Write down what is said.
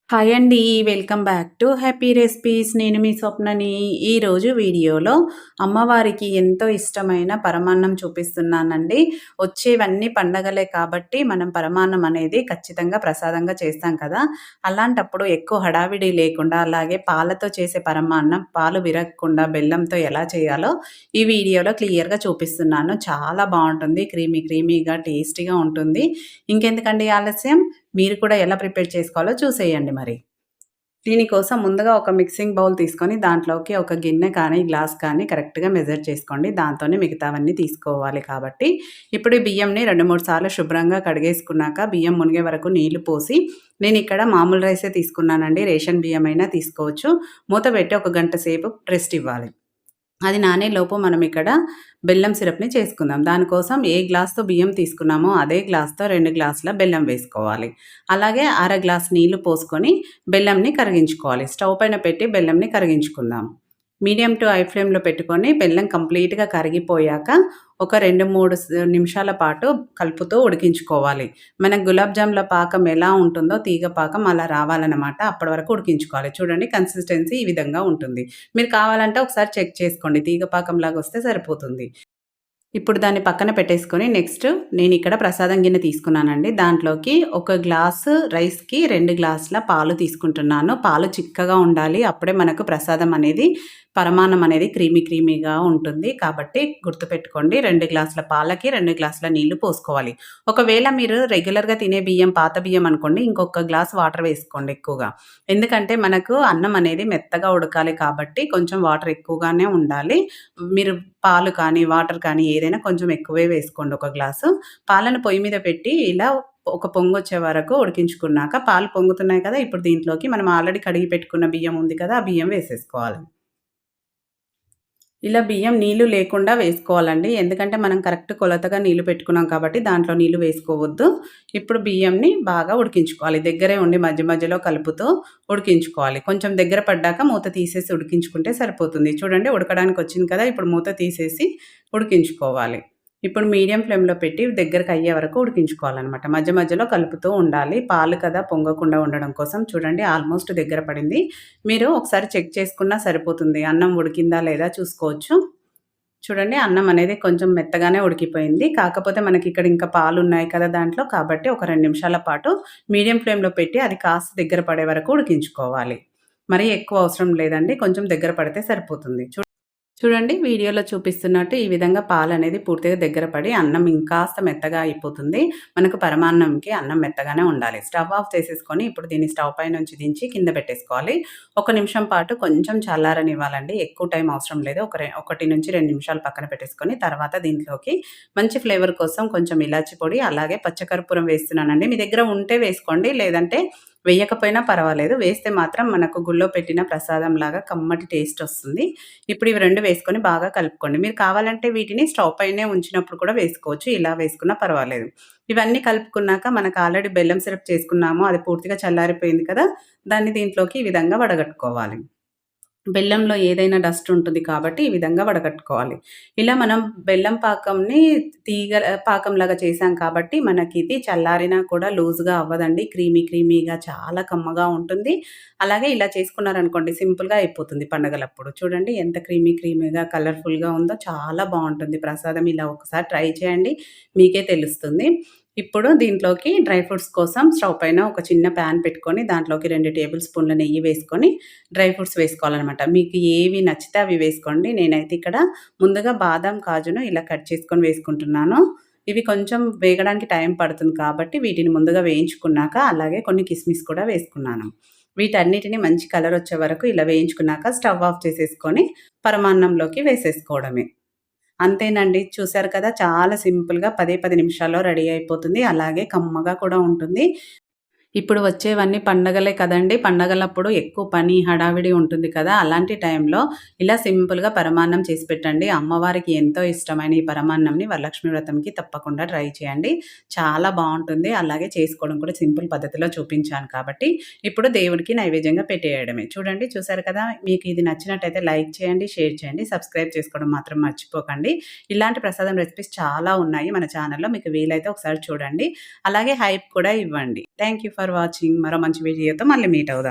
Hi అండి. Welcome back to happy recipes. నేను మీ స్వప్నని. ఈరోజు వీడియోలో అమ్మవారికి ఎంతో ఇష్టమైన పరమాన్నం చూపిస్తున్నానండి. వచ్చేవన్నీ పండగలే కాబట్టి మనం పరమాన్నం అనేది ఖచ్చితంగా ప్రసాదంగా చేస్తాం కదా! అలాంటప్పుడు ఎక్కువ హడావిడి లేకుండా అలాగే పాలతో చేసే పరమాన్నం పాలు విరగకుండా బెల్లంతో ఎలా చేయాలో ఈ వీడియోలో క్లియర్‌గా చూపిస్తున్నాను. చాలా బావుంటుంది. క్రీమీగా టేస్టీగా ఉంటుంది. ఇంకెందుకండి ఆలస్యం, మీరు కూడా ఎలా ప్రిపేర్ చేసుకోవాలో చూసేయండి మరి. దీనికోసం ముందుగా ఒక మిక్సింగ్ బౌల్ తీసుకొని దాంట్లోకి ఒక గిన్నె కానీ, గ్లాస్ కానీ కరెక్ట్‌గా మెజర్ చేసుకోండి. దాంతోనే మిగతావన్నీ తీసుకోవాలి కాబట్టి, ఇప్పుడు ఈ బియ్యంని 2, 3 సార్లు శుభ్రంగా కడిగేసుకున్నాక బియ్యం మునిగే వరకు నీళ్లు పోసి, నేనిక్కడ మామూలు రైసే తీసుకున్నానండి. రేషన్ బియ్యమైనా తీసుకోవచ్చు. మూత పెట్టి ఒక గంట సేపు రెస్ట్ ఇవ్వాలి. అది నానేలోపు మనం ఇక్కడ బెల్లం సిరప్‌ని చేసుకుందాం. దానికోసం ఏ గ్లాస్‌తో బియ్యం తీసుకున్నామో అదే గ్లాస్‌తో 2 గ్లాసుల బెల్లం వేసుకోవాలి. అలాగే అర గ్లాస్ నీళ్లు పోసుకొని బెల్లంని కరిగించుకోవాలి. స్టవ్ పైన పెట్టి బెల్లంని కరిగించుకుందాం. మీడియం టు హై ఫ్లేమ్‌లో పెట్టుకొని బెల్లం కంప్లీట్‌గా కరిగిపోయాక ఒక 2, 3 నిమిషాల పాటు కలుపుతూ ఉడికించుకోవాలి. మన గులాబ్ జామ్‌ల పాకం ఎలా ఉంటుందో తీగ పాకం అలా రావాలనమాట. అప్పటి వరకు ఉడికించుకోవాలి. చూడండి కన్సిస్టెన్సీ ఈ విధంగా ఉంటుంది. మీరు కావాలంటే ఒకసారి చెక్ చేసుకోండి. తీగ పాకంలాగా వస్తే సరిపోతుంది. ఇప్పుడు దాన్ని పక్కన పెట్టేసుకొని నెక్స్ట్ నేనిక్కడ ప్రసాదం గిన్నె తీసుకున్నానండి. దాంట్లోకి ఒక గ్లాసు రైస్‌కి 2 గ్లాసుల పాలు తీసుకుంటున్నాను. పాలు చిక్కగా ఉండాలి. అప్పుడే మనకు ప్రసాదం అనేది పరమాన్నం అనేది క్రీమీగా ఉంటుంది. కాబట్టి గుర్తుపెట్టుకోండి 2 గ్లాసుల పాలకి 2 గ్లాసుల నీళ్లు పోసుకోవాలి. ఒకవేళ మీరు రెగ్యులర్‌గా తినే బియ్యం పాత బియ్యం అనుకోండి, ఇంకొక గ్లాస్ వాటర్ వేసుకోండి ఎక్కువగా. ఎందుకంటే మనకు అన్నం అనేది మెత్తగా ఉడకాలి కాబట్టి కొంచెం వాటర్ ఎక్కువగానే ఉండాలి. మీరు పాలు కానీ, వాటర్ కానీ ఏదైనా కొంచెం ఎక్కువే వేసుకోండి ఒక గ్లాసు. పాలను పొయ్యి మీద పెట్టి ఇలా ఒక పొంగొచ్చే వరకు ఉడికించుకున్నాక పాలు పొంగుతున్నాయి కదా! ఇప్పుడు దీంట్లోకి మనం ఆల్రెడీ కడిగి పెట్టుకున్న బియ్యం ఉంది కదా! ఆ బియ్యం వేసేసుకోవాలి. ఇలా బియ్యం నీళ్లు లేకుండా వేసుకోవాలండి. ఎందుకంటే మనం కరెక్ట్ కొలతగా నీళ్లు పెట్టుకున్నాం కాబట్టి దాంట్లో నీళ్లు వేసుకోవద్దు. ఇప్పుడు బియ్యంని బాగా ఉడికించుకోవాలి. దగ్గరే ఉండి మధ్య మధ్యలో కలుపుతూ ఉడికించుకోవాలి. కొంచెం దగ్గర పడ్డాక మూత తీసేసి ఉడికించుకుంటే సరిపోతుంది. చూడండి ఉడకడానికి వచ్చింది కదా! ఇప్పుడు మూత తీసేసి ఉడికించుకోవాలి. ఇప్పుడు మీడియం ఫ్లేమ్‌లో పెట్టి దగ్గరకయ్యే వరకు ఉడికించుకోవాలనమాట. మధ్య మధ్యలో కలుపుతూ ఉండాలి. పాలు కదా పొంగకుండా ఉండడం కోసం చూడండి ఆల్మోస్ట్ దగ్గర పడింది. మీరు ఒకసారి చెక్ చేసుకున్నా సరిపోతుంది. అన్నం ఉడికిందా లేదా చూసుకోవచ్చు. చూడండి అన్నం అనేది కొంచెం మెత్తగానే ఉడికిపోయింది. కాకపోతే మనకిక్కడ ఇంకా పాలున్నాయి కదా దాంట్లో కాబట్టి ఒక 2 నిమిషాల పాటు మీడియం ఫ్లేమ్‌లో పెట్టి అది కాస్త దగ్గర పడే వరకు ఉడికించుకోవాలి. మరీ ఎక్కువ అవసరం లేదండి. కొంచెం దగ్గర పడితే సరిపోతుంది. చూడండి వీడియోలో చూపిస్తున్నట్టు ఈ విధంగా పాలనేది పూర్తిగా దగ్గర పడి అన్నం ఇంకాస్త మెత్తగా అయిపోతుంది. మనకు పరమాన్నంకి అన్నం మెత్తగానే ఉండాలి. స్టవ్ ఆఫ్ చేసేసుకొని ఇప్పుడు దీన్ని స్టవ్ పై నుంచి దించి కింద పెట్టేసుకోవాలి. ఒక నిమిషం పాటు కొంచెం చల్లారనివ్వాలండి. ఎక్కువ టైం అవసరం లేదు. 1-2 నిమిషాలు పక్కన పెట్టేసుకొని తర్వాత దీంట్లోకి మంచి ఫ్లేవర్ కోసం కొంచెం ఇలాచి పొడి అలాగే పచ్చకర్పూరం వేస్తున్నానండి. మీ దగ్గర ఉంటే వేసుకోండి. లేదంటే వేయకపోయినా పర్వాలేదు. వేస్తే మాత్రం మనకు గుళ్ళో పెట్టిన ప్రసాదంలాగా కమ్మటి టేస్ట్ వస్తుంది. ఇప్పుడు ఇవి 2 వేసుకొని బాగా కలుపుకోండి. మీరు కావాలంటే వీటిని స్టవ్ పైనే ఉంచినప్పుడు కూడా వేసుకోవచ్చు. ఇలా వేసుకున్నా పర్వాలేదు. ఇవన్నీ కలుపుకున్నాక మనకు ఆల్రెడీ బెల్లం సిరప్ చేసుకున్నాము. అది పూర్తిగా చల్లారిపోయింది కదా! దాన్ని దీంట్లోకి ఈ విధంగా వడగట్టుకోవాలి. బెల్లంలో ఏదైనా డస్ట్ ఉంటుంది కాబట్టి ఈ విధంగా వడగట్టుకోవాలి. ఇలా మనం బెల్లం పాకంని తీగ పాకంలాగా చేసాం కాబట్టి మనకిది చల్లారినా కూడా లూజ్‌గా అవ్వదండి. క్రీమీగా చాలా కమ్మగా ఉంటుంది. అలాగే ఇలా చేసుకున్నారనుకోండి సింపుల్‌గా అయిపోతుంది పండగలప్పుడు. చూడండి ఎంత క్రీమీగా కలర్‌ఫుల్‌గా ఉందో చాలా బావుంటుంది ప్రసాదం. ఇలా ఒకసారి ట్రై చేయండి. మీకే తెలుస్తుంది. ఇప్పుడు దీంట్లోకి డ్రై ఫ్రూట్స్ కోసం స్టవ్ పైన ఒక చిన్న పాన్ పెట్టుకొని దాంట్లోకి 2 టేబుల్ స్పూన్ల నెయ్యి వేసుకొని డ్రై ఫ్రూట్స్ వేసుకోవాలనమాట. మీకు ఏవి నచ్చితే అవి వేసుకోండి. నేనైతే ఇక్కడ ముందుగా బాదం, కాజును ఇలా కట్ చేసుకొని వేసుకుంటున్నాను. ఇవి కొంచెం వేగడానికి టైం పడుతుంది కాబట్టి వీటిని ముందుగా వేయించుకున్నాక అలాగే కొన్ని కిస్మిస్ కూడా వేసుకున్నాను. వీటన్నిటిని మంచి కలర్ వచ్చే వరకు ఇలా వేయించుకున్నాక స్టవ్ ఆఫ్ చేసేసుకొని పరమాన్నంలోకి వేసేసుకోవడమే. అంతేనండి. చూసారు కదా! చాలా సింపుల్‌గా 10 నిమిషాల్లో రెడీ అయిపోతుంది. అలాగే కమ్మగా కూడా ఉంటుంది. ఇప్పుడు వచ్చేవన్నీ పండగలే కదండీ! పండగలప్పుడు ఎక్కువ పని, హడావిడి ఉంటుంది కదా! అలాంటి టైంలో ఇలా సింపుల్‌గా పరమాన్నం చేసి పెట్టండి. అమ్మవారికి ఎంతో ఇష్టమైన ఈ పరమాన్నంని వరలక్ష్మి వ్రతంకి తప్పకుండా ట్రై చేయండి. చాలా బావుంటుంది. అలాగే చేసుకోవడం కూడా సింపుల్ పద్ధతిలో చూపించాను కాబట్టి, ఇప్పుడు దేవుడికి నైవేద్యంగా పెట్టేయడమే. చూడండి చూసారు కదా! మీకు ఇది నచ్చినట్టయితే లైక్ చేయండి, షేర్ చేయండి, సబ్స్క్రైబ్ చేసుకోవడం మాత్రం మర్చిపోకండి. ఇలాంటి ప్రసాదం రెసిపీస్ చాలా ఉన్నాయి మన ఛానల్‌లో. మీకు వీలైతే ఒకసారి చూడండి. అలాగే హైప్ కూడా ఇవ్వండి. Thank you for for watching. మరో మంచి వీడియోతో మళ్ళీ మీట్ అవుదాం.